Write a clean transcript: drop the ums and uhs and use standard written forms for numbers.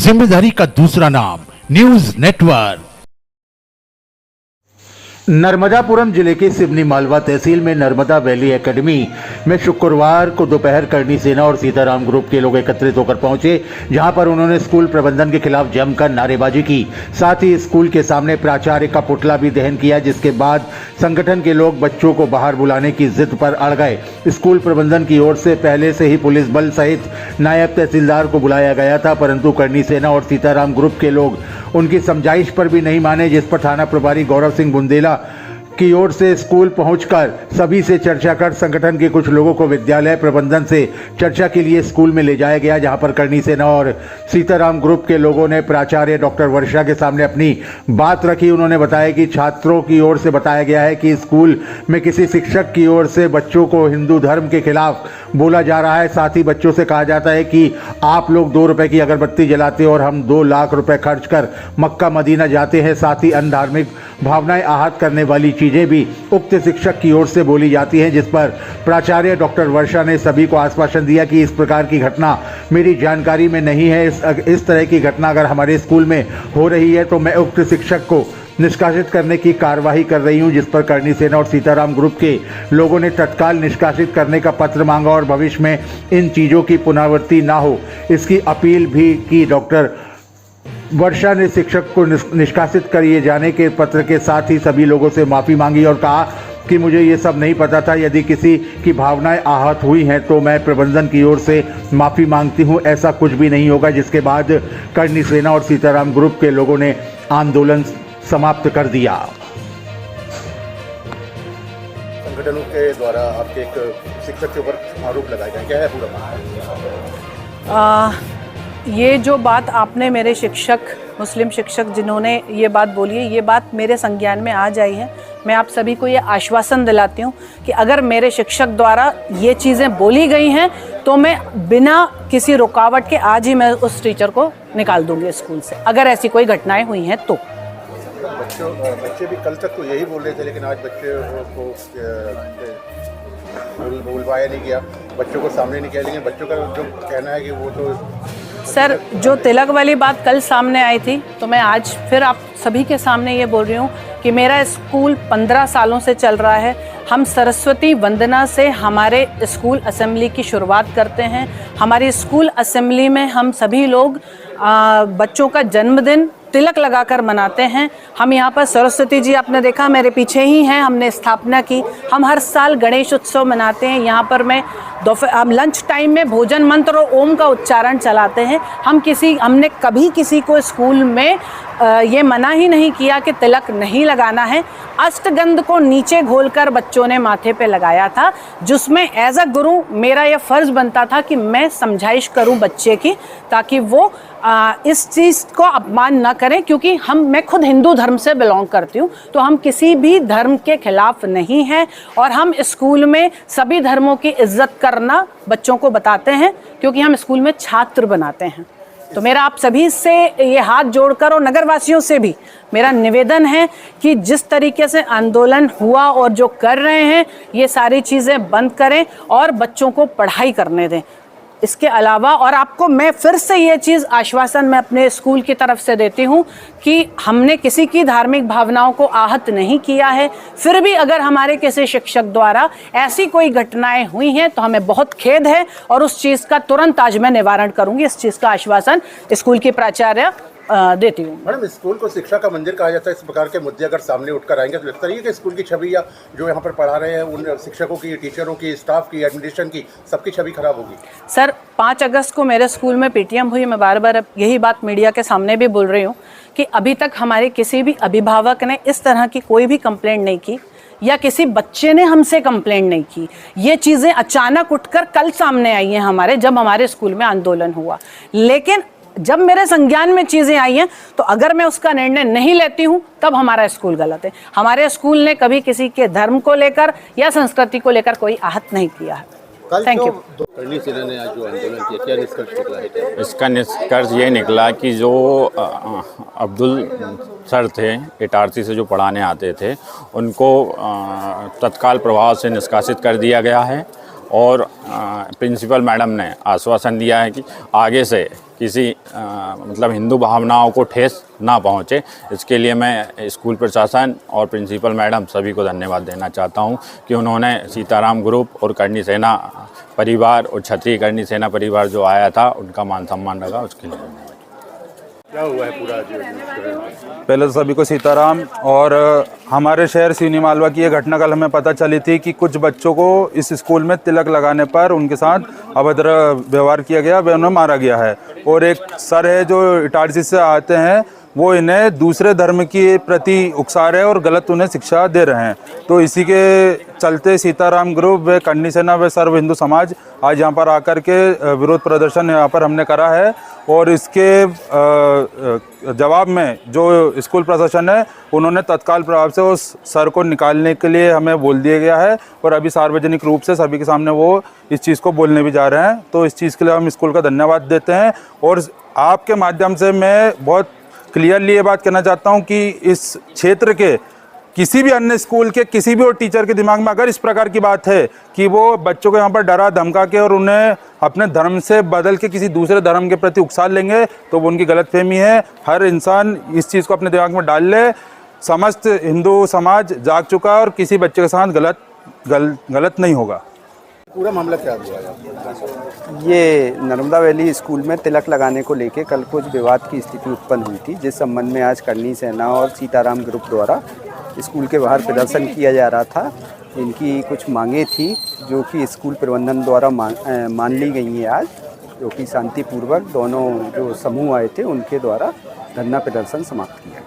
जिम्मेदारी का दूसरा नाम न्यूज नेटवर्क। नर्मदापुरम जिले के सिवनी मालवा तहसील में नर्मदा वैली एकेडमी में शुक्रवार को दोपहर करनी सेना और सीताराम ग्रुप के लोग एकत्रित होकर पहुंचे, जहां पर उन्होंने स्कूल प्रबंधन के खिलाफ जमकर नारेबाजी की। साथ ही स्कूल के सामने प्राचार्य का पुतला भी दहन किया, जिसके बाद संगठन के लोग बच्चों को बाहर बुलाने की जिद पर अड़ गए। स्कूल प्रबंधन की ओर से पहले से ही पुलिस बल सहित नायब तहसीलदार को बुलाया गया था, परंतु करनी सेना और सीताराम ग्रुप के लोग उनकी समझाइश पर भी नहीं माने, जिस पर थाना प्रभारी गौरव सिंह बुंदेला की ओर से स्कूल पहुंचकर सभी से चर्चा कर संगठन के कुछ लोगों को विद्यालय प्रबंधन से चर्चा के लिए स्कूल में ले जाया गया, जहां पर करनी सेना और सीताराम ग्रुप के लोगों ने प्राचार्य डॉक्टर वर्षा के सामने अपनी बात रखी। उन्होंने बताया कि छात्रों की ओर से बताया गया है कि स्कूल में किसी शिक्षक की ओर से बच्चों को हिंदू धर्म के खिलाफ बोला जा रहा है। साथ ही बच्चों से कहा जाता है कि आप लोग 2 रुपए की अगरबत्ती जलाते और हम 2 लाख रुपए खर्च कर मक्का मदीना जाते हैं। साथ ही अन्य धार्मिक भावनाएं आहत करने वाली चीजें भी उक्त शिक्षक की ओर से बोली जाती हैं, जिस पर प्राचार्य डॉक्टर वर्षा ने सभी को आश्वासन दिया कि इस प्रकार की घटना मेरी जानकारी में नहीं है। इस तरह की घटना अगर हमारे स्कूल में हो रही है तो मैं उक्त शिक्षक को निष्कासित करने की कार्यवाही कर रही हूं, जिस पर करनी सेना और सीताराम ग्रुप के लोगों ने तत्काल निष्कासित करने का पत्र मांगा और भविष्य में इन चीज़ों की पुनरावृत्ति ना हो, इसकी अपील भी की। डॉक्टर वर्षा ने शिक्षक को निष्कासित किए जाने के पत्र के साथ ही सभी लोगों से माफ़ी मांगी और कहा कि मुझे ये सब नहीं पता था, यदि किसी की भावनाएं आहत हुई हैं तो मैं प्रबंधन की ओर से माफ़ी मांगती हूं, ऐसा कुछ भी नहीं होगा। जिसके बाद करनी सेना और सीताराम ग्रुप के लोगों ने आंदोलन समाप्त कर दिया। संगठनों के द्वारा आपके एक शिक्षक के ऊपर आरोप लगाए गए, क्या है पूरा? ये जो बात आपने मेरे शिक्षक, मुस्लिम शिक्षक जिन्होंने ये बात बोली है, ये बात मेरे संज्ञान में आज आई है। मैं आप सभी को ये आश्वासन दिलाती हूँ कि अगर मेरे शिक्षक द्वारा ये चीज़ें बोली गई हैं तो मैं बिना किसी रुकावट के आज ही मैं उस टीचर को निकाल दूँगी स्कूल से, अगर ऐसी कोई घटनाएं हुई हैं तो। बच्चे भी कल तक तो यही बोल रहे थे, लेकिन आज बच्चे को बुलवाया नहीं गया, बच्चों को सामने नहीं किया, लेकिन बच्चों का जो कहना है कि वो तो सर, जो तिलक वाली बात कल सामने आई थी तो मैं आज फिर आप सभी के सामने ये बोल रही हूँ कि मेरा स्कूल 15 सालों से चल रहा है। हम सरस्वती वंदना से हमारे स्कूल असेंबली की शुरुआत करते हैं। हमारी स्कूल असेंबली में हम सभी लोग बच्चों का जन्मदिन तिलक लगाकर मनाते हैं। हम यहाँ पर सरस्वती जी आपने देखा मेरे पीछे ही हैं, हमने स्थापना की। हम हर साल गणेश उत्सव मनाते हैं। यहाँ पर हम लंच टाइम में भोजन मंत्र और ओम का उच्चारण चलाते हैं। हमने कभी किसी को स्कूल में ये मना ही नहीं किया कि तिलक नहीं लगाना है। अष्टगंध को नीचे घोलकर बच्चों ने माथे पे लगाया था, जिसमें एज अ गुरु मेरा यह फर्ज बनता था कि मैं समझाइश करूं बच्चे की, ताकि वो इस चीज़ को अपमान ना करें, क्योंकि मैं खुद हिंदू धर्म से बिलोंग करती हूँ, तो हम किसी भी धर्म के खिलाफ नहीं हैं और हम स्कूल में सभी धर्मों की इज्जत करना बच्चों को बताते हैं, क्योंकि हम स्कूल में छात्र बनाते हैं। तो मेरा आप सभी से ये हाथ जोड़कर और नगरवासियों से भी मेरा निवेदन है कि जिस तरीके से आंदोलन हुआ और जो कर रहे हैं, ये सारी चीज़ें बंद करें और बच्चों को पढ़ाई करने दें। इसके अलावा और आपको मैं फिर से ये चीज़ आश्वासन मैं अपने स्कूल की तरफ से देती हूँ कि हमने किसी की धार्मिक भावनाओं को आहत नहीं किया है। फिर भी अगर हमारे किसी शिक्षक द्वारा ऐसी कोई घटनाएं हुई हैं तो हमें बहुत खेद है और उस चीज़ का तुरंत आज मैं निवारण करूँगी। इस चीज़ का आश्वासन स्कूल की प्राचार्य देती हूँ। मैडम, स्कूल को शिक्षा का मंदिर कहा जाता है। इस प्रकार के मुद्दे अगर सामने उठकर आएंगे तो लगता है कि स्कूल की छवि या जो यहाँ पर पढ़ा रहे हैं उन शिक्षकों की, टीचरों की, स्टाफ की, एडमिनिस्ट्रेशन की, सबकी छवि खराब होगी। सर, 5 अगस्त को मेरे स्कूल में पीटीएम हुई। मैं बार बार यही बात मीडिया के सामने भी बोल रही हूँ कि अभी तक हमारे किसी भी अभिभावक ने इस तरह की कोई भी कंप्लेंट नहीं की या किसी बच्चे ने हमसे कंप्लेंट नहीं की। ये चीज़ें अचानक उठकर कल सामने आई हैं जब हमारे स्कूल में आंदोलन हुआ। लेकिन जब मेरे संज्ञान में चीज़ें आई हैं तो अगर मैं उसका निर्णय नहीं लेती हूं तब हमारा स्कूल गलत है। हमारे स्कूल ने कभी किसी के धर्म को लेकर या संस्कृति को लेकर कोई आहत नहीं किया है। Thank you. करनी सेना ने आज जो आंदोलन किया, क्या निष्कर्ष निकला है? इसका निष्कर्ष ये निकला कि जो अब्दुल सर थे, इटारसी से जो पढ़ाने आते थे, उनको तत्काल प्रभाव से निष्कासित कर दिया गया है और प्रिंसिपल मैडम ने आश्वासन दिया है कि आगे से किसी मतलब हिंदू भावनाओं को ठेस ना पहुंचे। इसके लिए मैं स्कूल प्रशासन और प्रिंसिपल मैडम सभी को धन्यवाद देना चाहता हूं कि उन्होंने सीताराम ग्रुप और करनी सेना परिवार और क्षत्रिय करनी सेना परिवार जो आया था उनका मान सम्मान रखा, उसके लिए धन्यवाद। क्या हुआ है पूरा पहले तो सभी को सीताराम। और हमारे शहर सिवनी मालवा की ये घटना कल हमें पता चली थी कि कुछ बच्चों को इस स्कूल में तिलक लगाने पर उनके साथ अभद्र व्यवहार किया गया, वे उन्हें मारा गया है। और एक सर है जो इटारसी से आते हैं, वो इन्हें दूसरे धर्म के प्रति उकसा रहे हैं और गलत उन्हें शिक्षा दे रहे हैं। तो इसी के चलते सीताराम ग्रुप व करनी सेना व सर्व हिंदू समाज आज यहाँ पर आकर के विरोध प्रदर्शन यहाँ पर हमने करा है। और इसके जवाब में जो स्कूल प्रशासन है उन्होंने तत्काल प्रभाव से उस सर को निकालने के लिए हमें बोल दिया गया है और अभी सार्वजनिक रूप से सभी के सामने वो इस चीज़ को बोलने भी जा रहे हैं। तो इस चीज़ के लिए हम स्कूल का धन्यवाद देते हैं। और आपके माध्यम से मैं बहुत क्लियरली ये बात कहना चाहता हूँ कि इस क्षेत्र के किसी भी अन्य स्कूल के किसी भी और टीचर के दिमाग में अगर इस प्रकार की बात है कि वो बच्चों को यहाँ पर डरा धमका के और उन्हें अपने धर्म से बदल के किसी दूसरे धर्म के प्रति उकसा लेंगे, तो वो उनकी गलतफहमी है। हर इंसान इस चीज़ को अपने दिमाग में डाल ले। समस्त हिंदू समाज जाग चुका है और किसी बच्चे के साथ गलत नहीं होगा। पूरा मामला क्या हुआ है? ये नर्मदा वैली स्कूल में तिलक लगाने को लेके कल कुछ विवाद की स्थिति उत्पन्न हुई थी, जिस संबंध में आज करनी सेना और सीताराम ग्रुप द्वारा स्कूल के बाहर प्रदर्शन किया जा रहा था। इनकी कुछ मांगें थी जो कि स्कूल प्रबंधन द्वारा मान ली गई हैं आज, जो कि शांतिपूर्वक दोनों जो समूह आए थे उनके द्वारा धरना प्रदर्शन समाप्त किया।